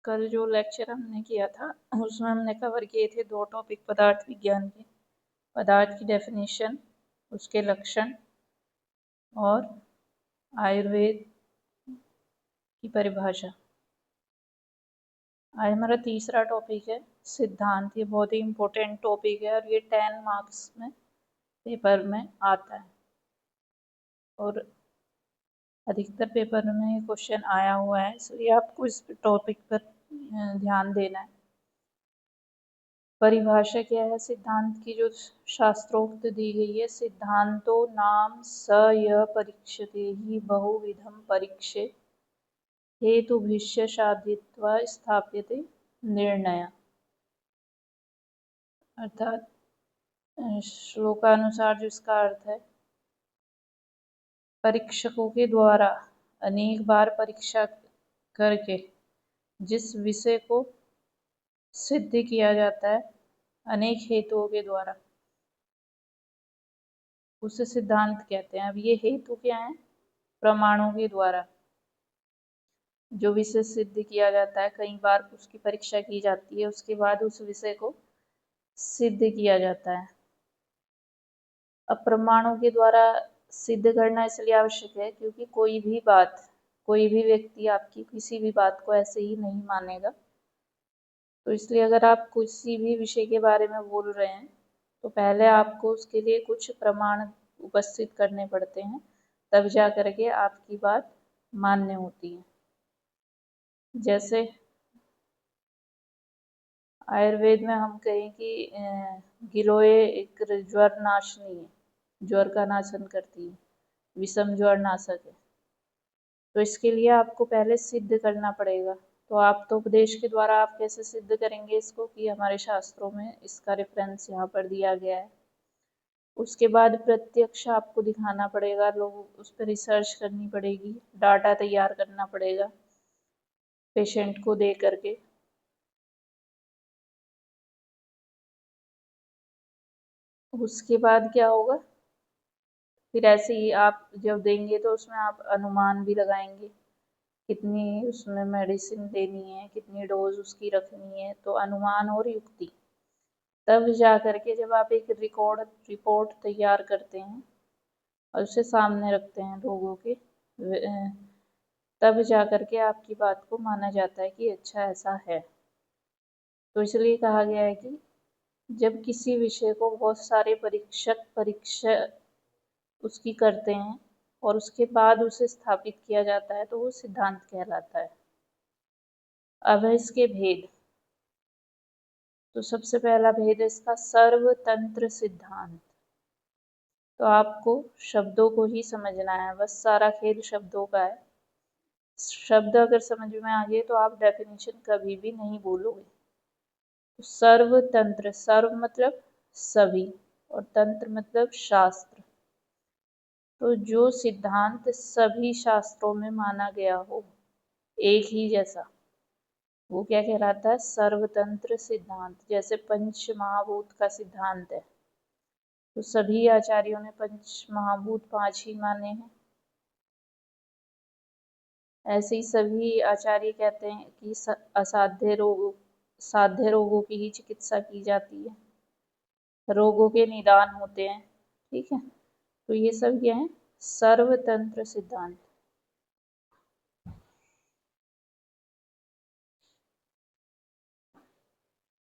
कल जो लेक्चर हमने किया था उसमें हमने कवर किए थे 2 टॉपिक पदार्थ विज्ञान के। पदार्थ की डेफिनेशन, उसके लक्षण और आयुर्वेद की परिभाषा। आज हमारा तीसरा टॉपिक है सिद्धांत। ये बहुत ही इम्पोर्टेंट टॉपिक है और ये 10 मार्क्स में पेपर में आता है और अधिकतर पेपर में ये क्वेश्चन आया हुआ है, इसलिए आपको इस टॉपिक पर ध्यान देना है। परिभाषा क्या है सिद्धांत की, जो शास्त्रोक्त दी गई है। सिद्धांतो नाम स य परीक्षते ही बहुविधम परीक्षे हेतुभिश्च साधित्वा स्थाप्यते निर्णय। अर्थात श्लोकानुसार जिसका अर्थ है, परीक्षकों के द्वारा अनेक बार परीक्षा करके जिस विषय को सिद्ध किया जाता है अनेक हेतुओं के द्वारा, उसे सिद्धांत कहते हैं। अब ये हेतु क्या है? प्रमाणों के द्वारा जो विषय सिद्ध किया जाता है, कई बार उसकी परीक्षा की जाती है, उसके बाद उस विषय को सिद्ध किया जाता है। अब प्रमाणों के द्वारा सिद्ध करना इसलिए आवश्यक है क्योंकि कोई भी व्यक्ति आपकी किसी भी बात को ऐसे ही नहीं मानेगा। तो इसलिए अगर आप किसी भी विषय के बारे में बोल रहे हैं तो पहले आपको उसके लिए कुछ प्रमाण उपस्थित करने पड़ते हैं, तब जा करके आपकी बात मान्य होती है। जैसे आयुर्वेद में हम कहें कि गिलोय एक ज्वर नाशनी है, ज्वर का नाशन करती है, विषम ज्वर नाशक है। तो इसके लिए आपको पहले सिद्ध करना पड़ेगा। तो आप तो उपदेश के द्वारा आप कैसे सिद्ध करेंगे इसको, कि हमारे शास्त्रों में इसका रेफरेंस यहाँ पर दिया गया है। उसके बाद प्रत्यक्ष आपको दिखाना पड़ेगा, लोग उस पर रिसर्च करनी पड़ेगी, डाटा तैयार करना पड़ेगा पेशेंट को दे करके। उसके बाद क्या होगा, फिर ऐसे ही आप जब देंगे तो उसमें आप अनुमान भी लगाएंगे, कितनी उसमें मेडिसिन देनी है, कितनी डोज उसकी रखनी है, तो अनुमान और युक्ति। तब जा करके जब आप एक रिपोर्ट तैयार करते हैं और उसे सामने रखते हैं लोगों के, तब जा करके आपकी बात को माना जाता है कि अच्छा ऐसा है। तो इसलिए कहा गया है कि जब किसी विषय को बहुत सारे परीक्षक परीक्षा उसकी करते हैं और उसके बाद उसे स्थापित किया जाता है तो वो सिद्धांत कहलाता है। अब है इसके भेद। तो सबसे पहला भेद है इसका सर्वतंत्र सिद्धांत। तो आपको शब्दों को ही समझना है, बस सारा खेल शब्दों का है। शब्द अगर समझ में आ गए तो आप डेफिनेशन कभी भी नहीं बोलोगे। तो सर्वतंत्र, सर्व मतलब सभी और तंत्र मतलब शास्त्र। तो जो सिद्धांत सभी शास्त्रों में माना गया हो एक ही जैसा, वो क्या कहलाता है? सर्वतंत्र सिद्धांत। जैसे पंच महाभूत का सिद्धांत है, तो सभी आचार्यों ने पंच महाभूत 5 ही माने हैं। ऐसे ही सभी आचार्य कहते हैं कि साध्य रोगों की ही चिकित्सा की जाती है, रोगों के निदान होते हैं। ठीक है, तो ये सब क्या है? सर्वतंत्र सिद्धांत।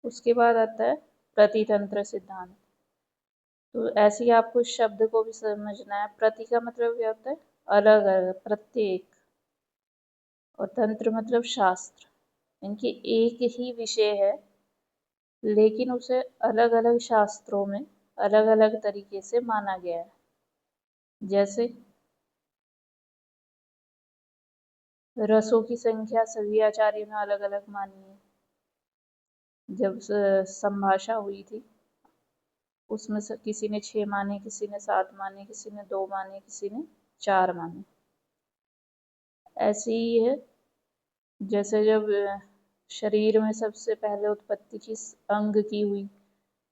उसके बाद आता है प्रतितंत्र सिद्धांत। तो ऐसे ही आपको इस शब्द को भी समझना है। प्रति का मतलब क्या होता है? अलग अलग, प्रत्येक, और तंत्र मतलब शास्त्र। इनकी एक ही विषय है लेकिन उसे अलग अलग शास्त्रों में अलग अलग तरीके से माना गया है। जैसे रसों की संख्या सभी आचार्यों ने अलग अलग मानी है। जब संभाषा हुई थी उसमें किसी ने 6 माने, किसी ने 7 माने, किसी ने 2 माने, किसी ने 4 माने। ऐसे ही है जैसे जब शरीर में सबसे पहले उत्पत्ति किस अंग की हुई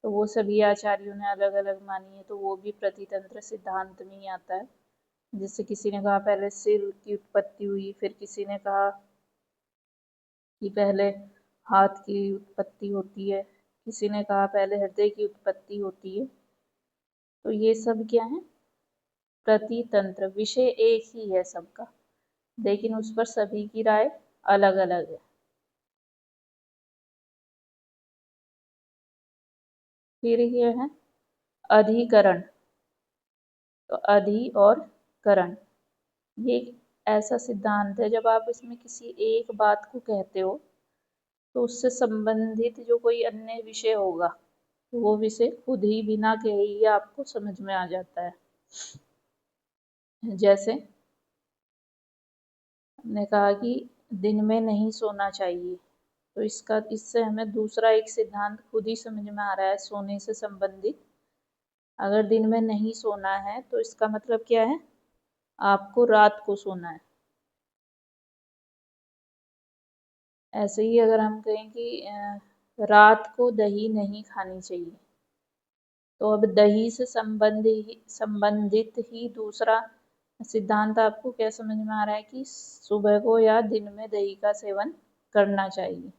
तो वो सभी आचार्यों ने अलग अलग मानी है, तो वो भी प्रतितंत्र सिद्धांत में ही आता है। जैसे किसी ने कहा पहले सिर की उत्पत्ति हुई, फिर किसी ने कहा कि पहले हाथ की उत्पत्ति होती है, किसी ने कहा पहले हृदय की उत्पत्ति होती है। तो ये सब क्या है? प्रतितंत्र। विषय एक ही है सबका, लेकिन उस पर सभी की राय अलग अलग है। फिर ये है अधिकरण। तो अधि और करण, ये एक ऐसा सिद्धांत है जब आप इसमें किसी एक बात को कहते हो तो उससे संबंधित जो कोई अन्य विषय होगा तो वो विषय खुद ही बिना कहे ही आपको समझ में आ जाता है। जैसे हमने कहा कि दिन में नहीं सोना चाहिए, तो इससे हमें दूसरा एक सिद्धांत खुद ही समझ में आ रहा है सोने से संबंधित। अगर दिन में नहीं सोना है तो इसका मतलब क्या है? आपको रात को सोना है। ऐसे ही अगर हम कहें कि रात को दही नहीं खानी चाहिए, तो अब दही से संबंधित ही दूसरा सिद्धांत आपको क्या समझ में आ रहा है कि सुबह को या दिन में दही का सेवन करना चाहिए।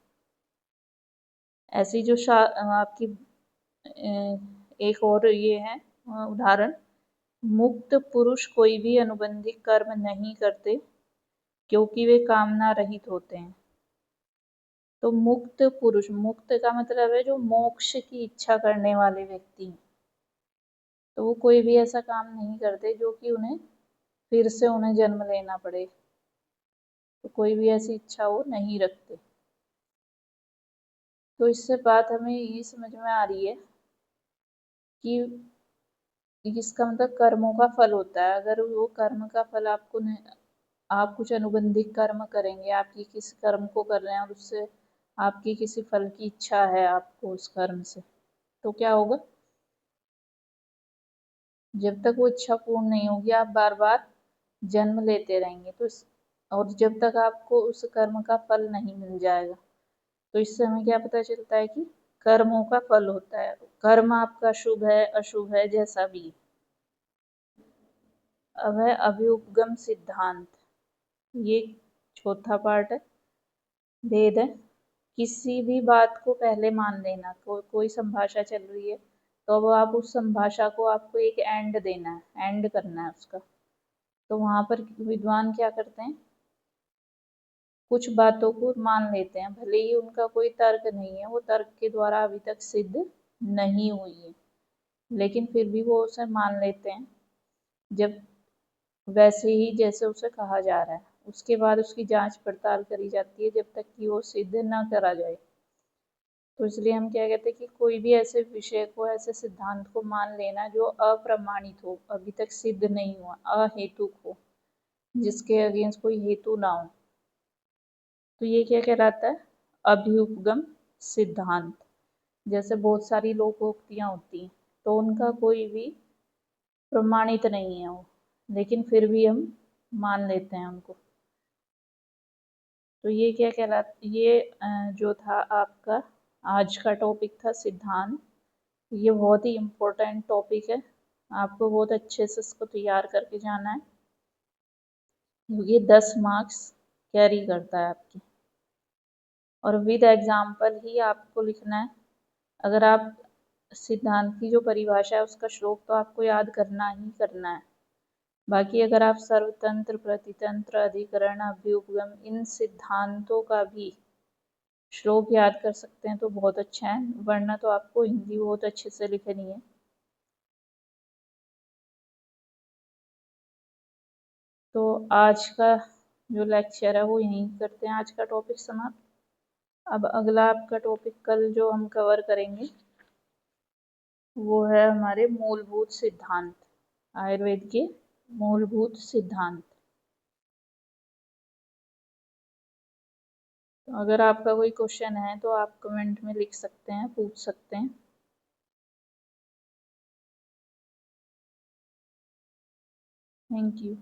ऐसी जो आपकी एक और ये है उदाहरण, मुक्त पुरुष कोई भी अनुबंधित कर्म नहीं करते क्योंकि वे कामना रहित होते हैं। तो मुक्त पुरुष, मुक्त का मतलब है जो मोक्ष की इच्छा करने वाले व्यक्ति हैं, तो वो कोई भी ऐसा काम नहीं करते जो कि उन्हें फिर से उन्हें जन्म लेना पड़े, तो कोई भी ऐसी इच्छा वो नहीं रखते। तो इससे बात हमें ये समझ में आ रही है कि इसका मतलब कर्मों का फल होता है। अगर वो कर्म का फल आपको नहीं, आप कुछ अनुबंधित कर्म करेंगे, आपकी किसी कर्म को कर रहे हैं और उससे आपकी किसी फल की इच्छा है आपको उस कर्म से, तो क्या होगा? जब तक वो इच्छा पूर्ण नहीं होगी आप बार बार जन्म लेते रहेंगे। तो और जब तक आपको उस कर्म का फल नहीं मिल जाएगा, तो इससे हमें क्या पता चलता है कि कर्मों का फल होता है। कर्म आपका शुभ है अशुभ है जैसा भी। अब है अभ्युपगम सिद्धांत। ये चौथा पार्ट है, भेद है। किसी भी बात को पहले मान लेना, कोई संभाषा चल रही है तो अब आप उस संभाषा को आपको एक एंड देना है, एंड करना है उसका। तो वहां पर विद्वान क्या करते हैं, कुछ बातों को मान लेते हैं, भले ही उनका कोई तर्क नहीं है, वो तर्क के द्वारा अभी तक सिद्ध नहीं हुई है, लेकिन फिर भी वो उसे मान लेते हैं जब वैसे ही जैसे उसे कहा जा रहा है। उसके बाद उसकी जांच पड़ताल करी जाती है जब तक कि वो सिद्ध ना करा जाए। तो इसलिए हम क्या कहते हैं कि कोई भी ऐसे विषय को, ऐसे सिद्धांत को मान लेना जो अप्रमाणित हो, अभी तक सिद्ध नहीं हुआ, अहेतुक हो, जिसके अगेंस्ट कोई हेतु ना हो, तो ये क्या कहलाता है? अभ्युपगम सिद्धांत। जैसे बहुत सारी लोकोक्तियां होती हैं तो उनका कोई भी प्रमाणित नहीं है वो, लेकिन फिर भी हम मान लेते हैं उनको। तो ये क्या कहलाता, ये जो था आपका आज का टॉपिक था सिद्धांत। ये बहुत ही इम्पोर्टेंट टॉपिक है, आपको बहुत अच्छे से इसको तैयार करके जाना है क्योंकि 10 मार्क्स कैरी करता है आपकी, और विद एग्जाम्पल ही आपको लिखना है। अगर आप सिद्धांत की जो परिभाषा है उसका श्लोक तो आपको याद करना ही करना है। बाकी अगर आप सर्वतंत्र, प्रतितंत्र, अधिकरण, अभ्युपगम, इन सिद्धांतों का भी श्लोक याद कर सकते हैं तो बहुत अच्छा है, वरना तो आपको हिंदी बहुत अच्छे से लिखनी है। तो आज का जो लेक्चर है वो यहीं करते हैं, आज का टॉपिक समाप्त। अब अगला आपका टॉपिक कल जो हम कवर करेंगे वो है हमारे मूलभूत सिद्धांत, आयुर्वेद के मूलभूत सिद्धांत। तो अगर आपका कोई क्वेश्चन है तो आप कमेंट में लिख सकते हैं, पूछ सकते हैं। Thank you.